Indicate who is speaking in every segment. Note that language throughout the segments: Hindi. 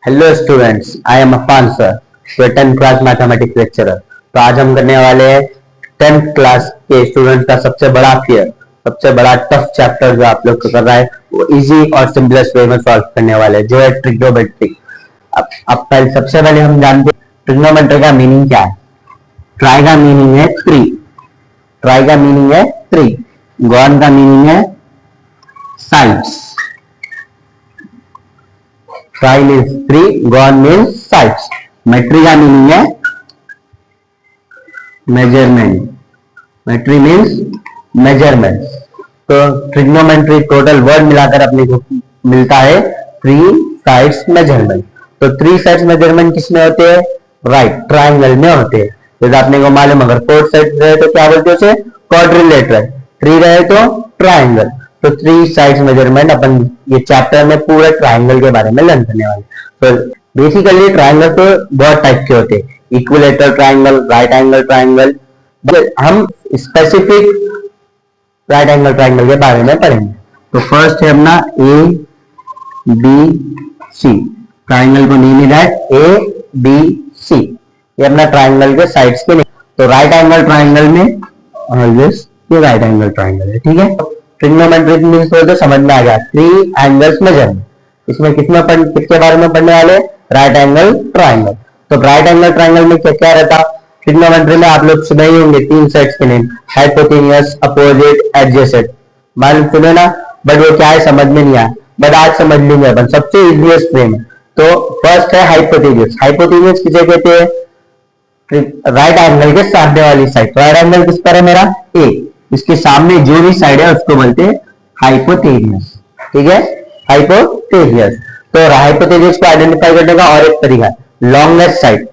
Speaker 1: Hello students, I am Afan sir, your 10th class mathematics lecturer. तो आज हम करने वाले हैं 10th क्लास के स्टूडेंट का सबसे बड़ा फियर, सबसे बड़ा टफ चैप्टर जो आप लोग को कर रहा है वो इजी और सिंपलेस्ट वे में सॉल्व करने वाले हैं, जो है ट्रिग्नोमेट्री। अब पहले सबसे पहले हम जानते हैं ट्रिग्नोमेट्री का मीनिंग क्या है। ट्राई का मीनिंग है थ्री, ट्राई का मीनिंग है थ्री, गॉन का मीनिंग है sides. Tri means three, gon means sides. Metry का मीनिंग है मेजरमेंट, मेट्री मीन्स मेजरमेंट। तो ट्रिग्नोमेट्री टोटल वर्ड मिलाकर अपने को मिलता है थ्री साइड्स मेजरमेंट। तो थ्री साइड्स मेजरमेंट किसमें होते हैं? राइट, ट्राइंगल में होते हैं। जैसे आपने को मालूम, अगर फोर साइड रहे तो क्या बोलते हैं उसे? क्वाड्रिलेटरल। थ्री रहे तो ट्राइंगल। तो थ्री साइड्स मेजरमेंट अपन ये चैप्टर में पूरे ट्राइंगल के बारे में लर्न करने वाले। तो बेसिकली ट्राइंगल तो बहुत टाइप के होते हैं, equilateral triangle, right angle triangle. हम स्पेसिफिक राइट एंगल ट्राइंगल के बारे में पढ़ेंगे। तो फर्स्ट है अपना ए बी सी। ट्राइंगल को नेम है ए बी सी, ये अपना ट्राइंगल के साइड्स के नेम। तो राइट एंगल ट्राइंगल में ऑलवेज ये राइट एंगल ट्राइंगल है, ठीक है। ट्रिग्नोमेट्री मींस तो समझ में आ गया, थ्री एंगल्स मेजरमेंट। इसमें किसके बारे में पढ़ने वाले? Right angle triangle. तो राइट एंगल ट्राइंगल में क्या क्या रहता? ट्रिग्नोमेट्री में आप लोग सुने ही होंगे तीन सेट्स के नेम, हाइपोटेन्यूस, अपोजिट, एडजेसेंट। मालूम सुने ना, बट वो क्या है समझ में नहीं आया, बट आज समझ लेंगे अपन सबसे इजीएस्ट वे में। तो फर्स्ट है हाइपोटेन्यूस। हाइपोटेन्यूस किसे कहते हैं? राइट एंगल के सामने वाली साइड। राइट एंगल किस पर है मेरा? ए, इसके सामने जो भी साइड है उसको बोलते हैं हाइपोटेन्यूस, ठीक है, हाइपोटेन्यूस। तो हाइपोटेन्यूस को आइडेंटिफाई करने का और एक तरीका, लॉन्गेस्ट साइड।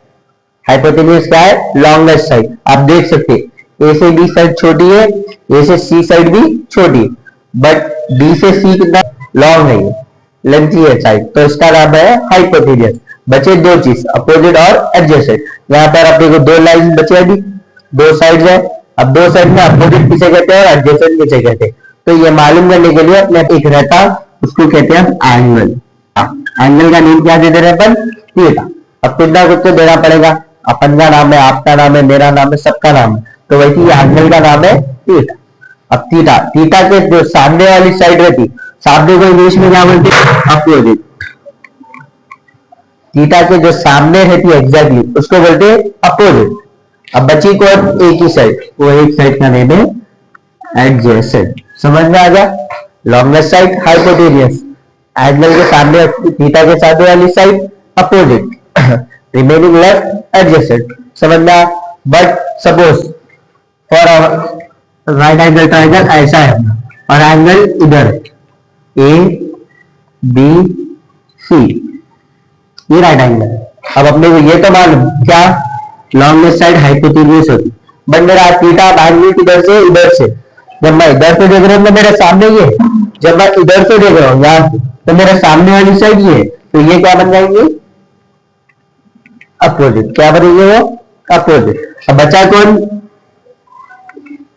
Speaker 1: हाइपोटेन्यूस क्या है? Longest side. आप देख सकते हैं ए से बी साइड छोटी है, ए से सी साइड भी छोटी है, बट बी से सी कितना लॉन्ग है, लेंथी है साइड, तो इसका नाम है हाइपोटेन्यूस। बचे दो चीज, अपोजिट और एडजेसेंट। यहाँ पर अपने को दो लाइन बचे अभी, दो साइड है। अब दो साइड में अपोजिट किसे कहते हैं और एडजेसेंट किसे कहते हैं? तो ये मालूम करने के लिए अपने एक रहता, उसको कहते हैं एंगल। एंगल का नेम क्या दे दे रहे हैं अपन? थीटा। अब कितना कुछ तो देना पड़ेगा, अपन का नाम है, आपका नाम है, मेरा नाम है, सबका नाम है, तो वैसे एंगल का नाम है थीटा। अब थीटा, थीटा के जो सामने वाली साइड रहती, सामने को इंग्लिश में क्या बोलते हैं? अपोजिट। थीटा के जो सामने रहती है एग्जैक्टली उसको बोलते हैं अपोजिट। अब बची कौन? एक ही साइड, वो एक साइड का नेम है एडजेसेंट। समझ में आ गया? लॉन्गेस्ट साइड हाइपोटेन्यूस, एंगल के सामने थीटा के सामने वाली side opposite, remaining left adjacent. समझ में आया? But suppose for right angle triangle ऐसा है और एंगल इधर ए बी सी, ये राइट एंगल है। अब अपने को ये तो मालूम क्या, लॉन्गेस्ट साइड हाइपोटेन्यूस होती, बट मेरा थीटा एंगल किधर से? इधर से। जब मैं इधर से देख रहा हूँ तो मेरे सामने ये, जब मैं इधर से देख रहा हूँ यहाँ तो मेरे सामने वाली साइड ये, तो ये क्या बन जाएंगे? अपोजिट। क्या बनेंगे वो? अपोजिट। अब बचा कौन?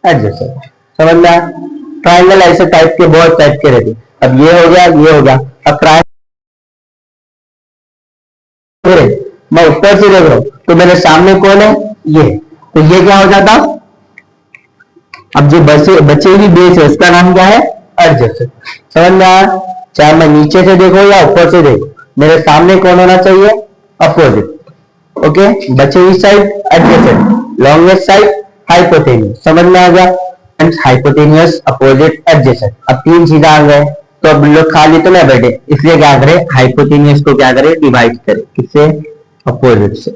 Speaker 1: एडजेसेंट। समझ में आया? ट्राइंगल ऐसे टाइप के बहुत टाइप के रहते। अब ये हो गया, ये हो गया। अब ट्राइंगल मैं ऊपर से देख रहा हूं तो मेरे सामने कौन है? ये, तो ये क्या हो जाता? अब जो बचेगी बेस है उसका नाम क्या है? एडजेसेंट। समझ में आया? चाहे मैं नीचे से देखो या ऊपर से देखो, मेरे सामने कौन होना चाहिए? अपोजिट। ओके, बची हुई side adjacent, longest side hypotenuse. समझ में आ गया? Hypotenuse, opposite, adjacent. अब तीन चीजें आ गए, तो अब लोग खाली तो ना बैठे, इसलिए क्या करें? हाइपोटेन्यूस को क्या करें? डिवाइड करें। किससे? अपोजिट से।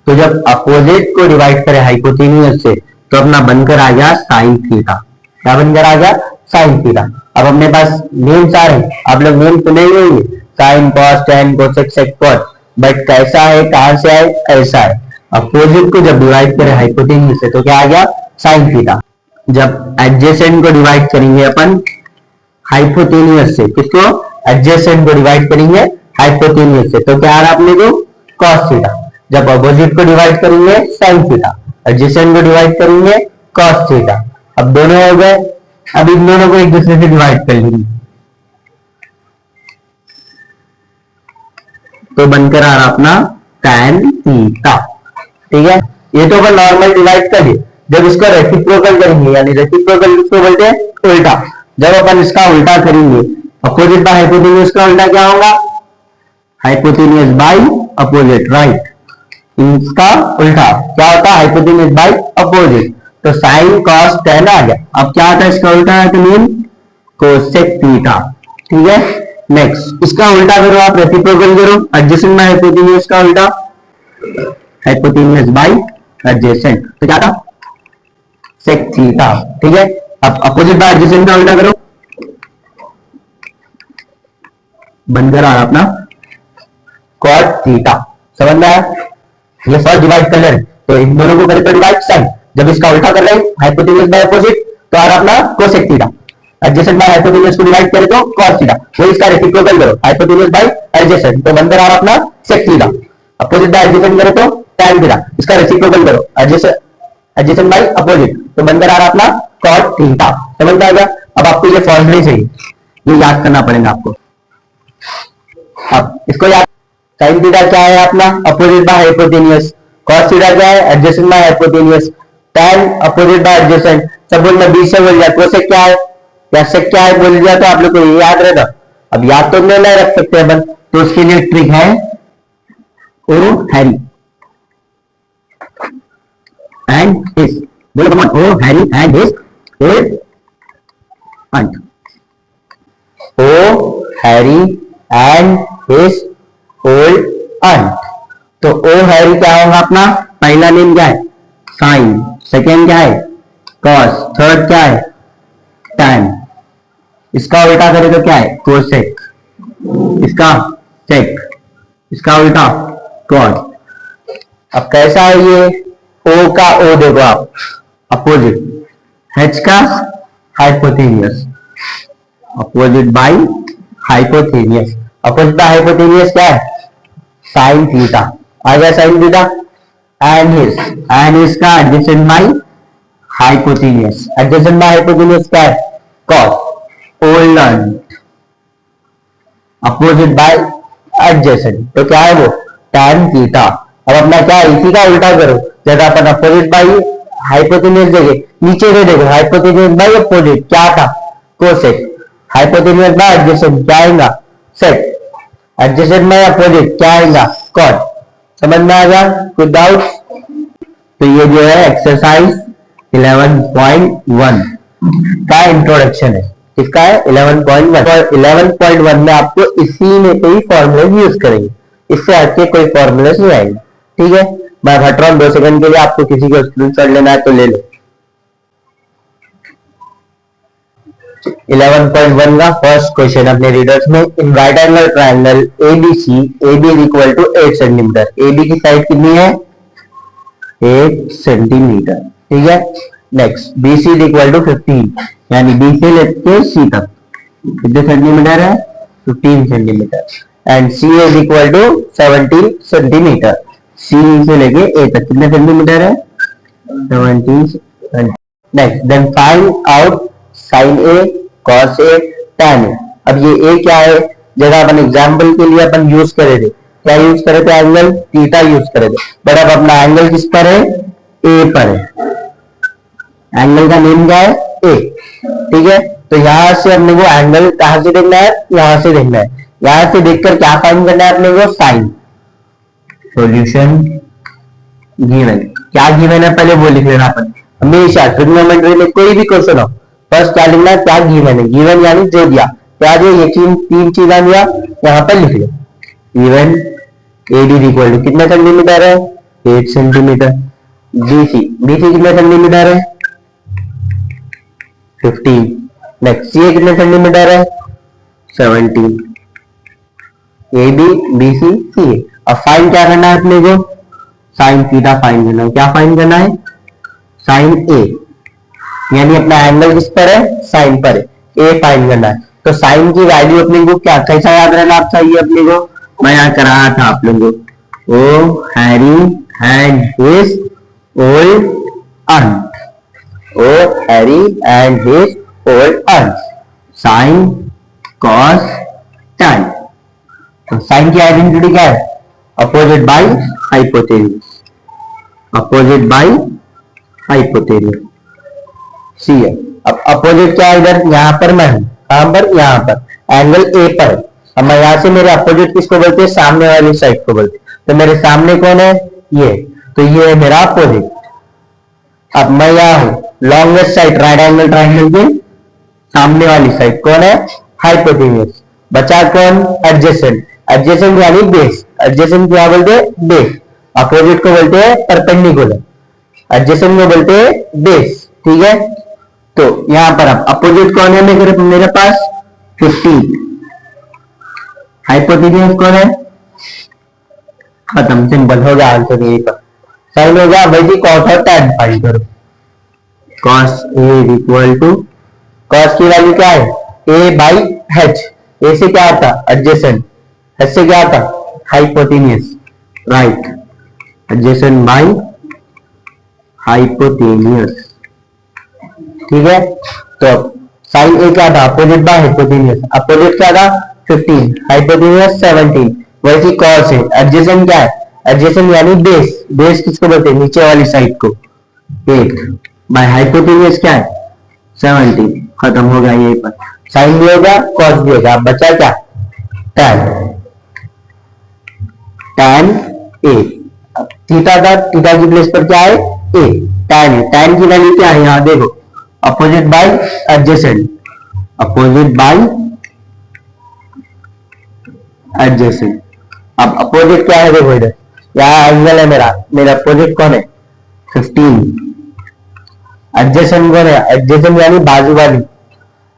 Speaker 1: तो जब अपोजिट को डिवाइड करें हाइपोटेन्यूस से तो अपना बनकर आ गया साइन थीटा। क्या बनकर आ गया? Sine theta. अब अपने पास नेम्स आ रहे हैं, आप लोग नेम सुने ही होंगे, sine, cos, tan, cosec, sec, cot. But कैसा है, कहां से आए? ऐसा है। अपोजिट को जब डिवाइड करें हाइपोटेन्यूस से तो क्या आ गया? Sine theta. जब एडजेसेंट को डिवाइड करेंगे अपन हाइपोटेन्यूस से, किसको? एडजेसेंट को डिवाइड करेंगे हाइपोटेन्यूस से, तो क्या आ रहा अपने को? Cos theta. जब अपोजिट को डिवाइड करेंगे साइन थीटा, एडजेसेंट को डिवाइड करेंगे कॉस थीटा। अब दोनों हो गए, अब इन दोनों को एक दूसरे से डिवाइड कर लेंगे। तो बनकर आ रहा अपना tan थीटा। ठीक है, ये तो अपन नॉर्मल डिवाइड कर लिए। जब इसका रेसिप्रोकल करेंगे, यानी रेसिप्रोकल किसको बोलते हैं, उल्टा, जब अपन इसका उल्टा करेंगे, अपोजिट बाय हाइपोटेन्यूज का उल्टा क्या होगा, हाइपोटेन्यूज बाय अपोजिट, राइट। इसका उल्टा क्या होता है, हाइपोटेन्यूज बाय अपोजिट, तो साइन कॉस टेन आ गया। अब क्या आता है इसका उल्टा, तो मीन कोसेक थीटा। ठीक है, नेक्स्ट इसका उल्टा करो आप, रेसिप्रोकल करो, एडजेसेंट बाय हाइपोटेन्यूज का उल्टा, हाइपोटेन्यूज बाय एडजेसेंट, तो क्या था, सेक थीटा। ठीक है, अब अपोजिट बाय एडजेसेंट का उल्टा करो, बनकर आ रहा अपना कॉट थीटा। समझ में आया, ये फर्स्ट डिवाइड कर रहे, तो इन दोनों को करके डिवाइड साइन, जब इसका उल्टा कर रहे हैं हाइपोटेन्यूज बाय अपोजिट, तो आ रहा अपना cosec theta, adjacent by hypotenuse को डिवाइड करें तो कॉस थीटा, वो इसका रेसिप्रोकल करो, हाइपोटेन्यूज बाय एडजेसेंट, तो बनकर आ रहा अपना sec theta, opposite by adjacent करें तो tan थीटा, इसका रेसिप्रोकल करो, एडजेसेंट बाय अपोजिट, तो बनकर आ रहा अपना कॉट थीटा। समझ में आ गया। अब आपको ये फॉर्मूले चाहिए, ये याद करना पड़ेगा आपको। अब इसको याद, साइन थीटा क्या है अपना, opposite by hypotenuse, cos theta क्या है, adjacent by hypotenuse, tan opposite by adjacent, सब बोलना बीच से बोल दिया, कोसेक क्या है या सेक क्या है बोल दिया, तो आप लोग को ये याद रहेगा। अब याद तो नहीं रख सकते अपन, तो उसके लिए ट्रिक है ओ हैरी एंड हिज, बोलो come on, O Harry and his old aunt, O Harry and his old aunt, तो ओ हैरी क्या होगा अपना, पहला नेम क्या है, साइन, सेकेंड क्या है, कॉस, थर्ड क्या है, tan, इसका उल्टा करें तो क्या है, कोसेक, इसका सेक, इसका उल्टा कॉस। अब कैसा है ये, ओ का ओ देखो आप अपोजिट, एच का hypotenuse, opposite by hypotenuse, opposite by hypotenuse क्या है, साइन थीटा, आ गया साइन थीटा, एंड हिज का adjacent by hypotenuse, adjacent by hypotenuse क्या है, cos, old aunt, opposite by adjacent, तो क्या है वो, tan थीटा। अब अपना क्या है, इसी का उल्टा करो, जब अपन अपोजिट बाय हाइपोटेन्यूज देंगे, नीचे से देखो हाइपोटेन्यूज बाय अपोजिट क्या था, कोसेक, हाइपोटेन्यूज बाय एडजेसेंट क्या आएगा, सेक, एडजेसेंट बाय अपोजिट क्या आएगा, कॉट। समझ में आ गया, कुछ डाउट। तो ये जो है एक्सरसाइज 11.1 का इंट्रोडक्शन है, इसका है 11.1, और 11.1 में आपको इसी में कोई फॉर्मूले यूज करेंगे, इससे हटके कोई फॉर्मूले नहीं आएंगे। ठीक है, मैं हट रहा हूं 2 सेकंड के लिए, आपको किसी को स्क्रीनशॉट लेना है तो ले लो। 11.1 का फर्स्ट क्वेश्चन अपने रीडर्स में, in right angle triangle ABC, AB is equal to 8 centimetre, AB की साइड कितनी है, 8 सेंटीमीटर। ठीक है, next BC is equal to 15, यानी B से लेके C तक कितने सेंटीमीटर है, 15 centimetre, and C is equal to 17 centimetre, C से लेके A तक कितने सेंटीमीटर है, 17। Next then find out sine A, cos A, tan A। अब ये A क्या है, जगह अपन एग्जाम्पल के लिए अपन यूज करे थे, क्या यूज करे थे, एंगल थीटा यूज करे थे, बट अब अपना एंगल किस पर है, A पर है, एंगल का नेम क्या है, A। ठीक है, तो यहां से अपने को एंगल कहां से देखना है, यहां से देखना है, यहां से देखकर क्या फाइंड करना है अपने को, साइन। सॉल्यूशन गिवन, क्या गिवन है पहले वो लिख लेना अपन, हमेशा ट्रिग्नोमेट्री में कोई भी क्वेश्चन हो फर्स्ट क्या लिखना है, क्या गिवन है, गिवन यानी जो दिया, क्या जो ये तीन चीजें दिया यहाँ पर लिख लो। गिवन AD इक्वल टू कितने सेंटीमीटर है, 8 सेंटीमीटर, BC कितने सेंटीमीटर है, 15, नेक्स्ट CA कितने सेंटीमीटर है, 17, AB BC CA। अब फाइंड क्या करना है अपने को, साइन थीटा फाइंड करना है, क्या फाइंड करना है, साइन A, यानी अपना एंगल किस पर है, साइन पर है, A फाइंड करना है। तो साइन की वैल्यू अपने को क्या कैसा याद रहना आप चाहिए अपने को, मैं यहाँ करा रहा था आप लोगों को, O Harry and his old aunt, O Harry and his old aunt, sine cos tan। तो साइन की आइडेंटिटी क्या है? Opposite by hypotenuse, opposite by hypotenuse. सी है। अब अपोजिट क्या है? इधर यहाँ पर मैं हूं, कहां पर? यहाँ पर एंगल ए पर। अब मैं यहाँ से मेरे अपोजिट किसको बोलते हैं? सामने वाली साइड को बोलते हैं। तो मेरे सामने कौन है? ये। तो ये है मेरा अपोजिट। अब मैं यहाँ हूं, longest side right angle triangle के सामने वाली साइड कौन है? हाइपोटेन्यूज। बचा कौन? एडजेसेंट। एडजेसेंट यानी बेस। एडजेसेंट क्या बोलते हैं? बेस। अपोजिट को बोलते हैं परपेंडिकुलर, एडजेसेंट को बोलते हैं बेस। ठीक है, तो यहां पर अब अपोजिट कौन है मेरे पास? 15। हाइपोटेन्यूज कौन है? खत्म, सिंपल हो गया आंसर यही पर। साइन हो गया, वही कॉस और tan फाइंड करो। Cos A equal to, cos की वैल्यू क्या है? A by H. ए से क्या आता? एडजेसेंट। एच से क्या आता? Hypotenuse. Right, adjacent by hypotenuse. ठीक है, तो साइन ए क्या था? Opposite by hypotenuse. अपोजिट क्या था? 15, हाइपोटेन्यूज 17। वैसे कॉस है। एडजेसेंट क्या है? एडजेसेंट यानी बेस। बेस किसको बोलते हैं? नीचे वाली साइड को। 8 बाय हाइपोटेन्यूज क्या है? 17। खत्म हो गया यही पर। साइन भी होगा, कॉस भी होगा। अब बचा क्या? tan। tan ए। थीटा था, थीटा की प्लेस पर क्या है? ए। tan है। tan की वैल्यू क्या है? यहां देखो, opposite by adjacent, opposite by adjacent. अब अपोजिट क्या है? देखो इधर यहाँ एंगल है मेरा अपोजिट कौन है? 15। एडजेसेंट कौन है? एडजेसेंट यानी बाजू वाली,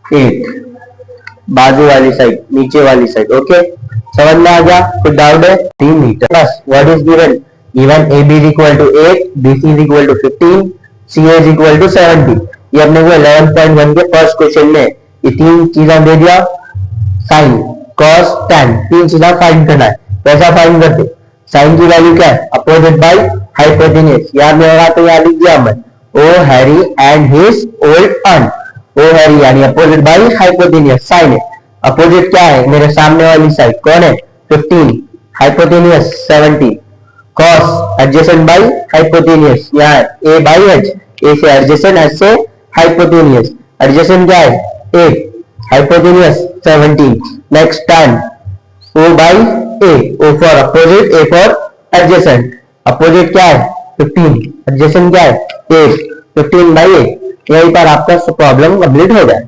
Speaker 1: 8। बाजू वाली साइड, नीचे वाली साइड। ओके, समझ में आ गया? कुछ डाउट है? 3 metre plus what is given? Given A B is equal to 8, B C is equal to 15, C is equal to 70। ये अपने को 11.1 के फर्स्ट क्वेश्चन में ये 3 चीजें दे दिया, साइन, कॉस, tan, 3 चीजें फाइंड करना है। कैसा फाइंड करते? साइन की वैल्यू क्या है? Opposite by hypotenuse. याद नहीं होगा तो याद लिख दिया मैं, O Harry and his old aunt. O Harry यानी अपोजिट बाय हाइपोटेन्यूज, साइन है। अपोजिट क्या है? मेरे सामने वाली साइड कौन है? 15, hypotenuse 70। Cos adjacent by hypotenuse, यहाँ है ए बाई एच। ए से एडजेसेंट, एच से हाइपोटेन्यूज। एडजेसेंट क्या है? 8, hypotenuse 17। Next tan, O by A, O for opposite, A for adjacent. Opposite क्या है? 15, एडजेसेंट क्या है? 8, 15 बाई 8। यहीं पर आपका प्रॉब्लम कंप्लीट हो गया।